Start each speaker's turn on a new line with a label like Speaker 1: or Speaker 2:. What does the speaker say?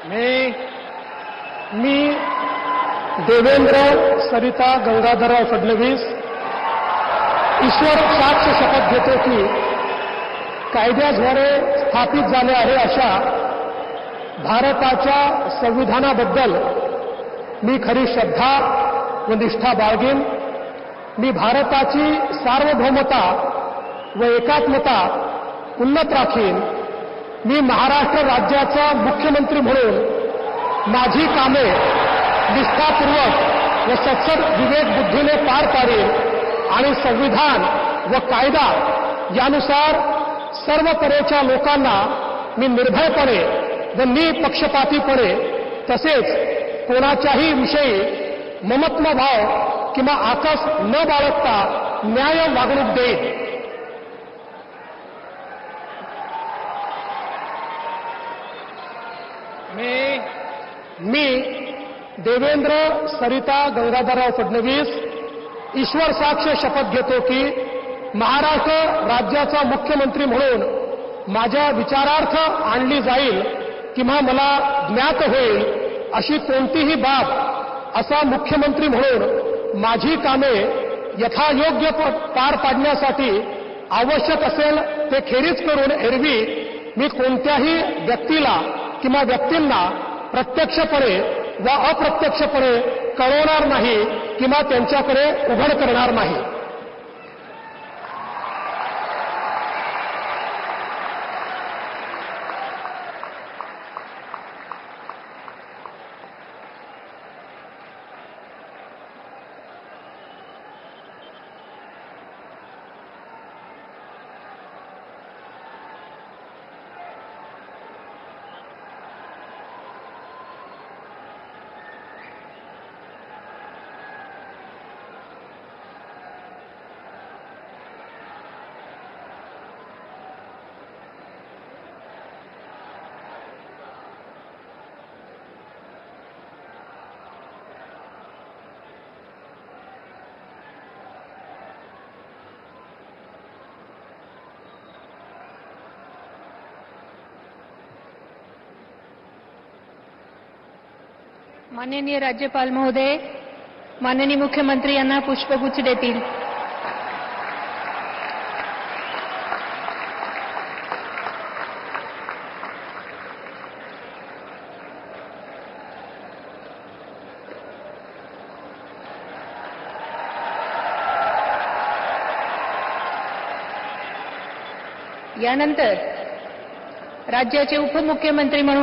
Speaker 1: मी देवेंद्र सरिता गंगाधरराव फडणवीस ईश्वर साक्ष शपथ घेतो की कायद्याद्वारे स्थापित झाले आहे अशा भारताच्या संविधानाबद्दल मी खरी श्रद्धा व निष्ठा बाळगेन। मी भारताची सार्वभौमता व एकात्मता उन्नत राखीन। मी महाराष्ट्र राज्याचा मुख्यमंत्री म्हणून माझी कामे निष्ठापूर्वक व सत्सद विवेक बुद्धीने पार पाडेन आणि संविधान व कायदा यानुसार सर्व तऱ्हेच्या लोकांना मी निर्भयपणे व निपक्षपातीपणे तसेच कोणाच्याही विषयी ममत्व भाव किंवा आकस न बाळगता न्याय वागणूक देईन। मी देवेंद्र सरिता गंगाधरराव फडणवीस ईश्वर साक्ष शपथ घेतो की महाराष्ट्र राज्याचा मुख्यमंत्री म्हणून माझ्या विचारार्थ आणली जाईल किंवा मला ज्ञात होईल अशी कोणतीही बाब असा मुख्यमंत्री म्हणून माझी कामे यथायोग्य पार पाडण्यासाठी आवश्यक असेल ते खेरीज करून एरवी मी कोणत्याही व्यक्तीला किंवा व्यक्तींना प्रत्यक्षपणे व अप्रत्यक्षपणे कळवणार नाही किंवा त्यांच्याकडे उघड करणार नाही।
Speaker 2: माननीय राज्यपाल महोदय, माननीय मुख्यमंत्री यांना पुष्पगुच्छ देतील। यानंतर राज्याचे उपमुख्यमंत्री म्हणून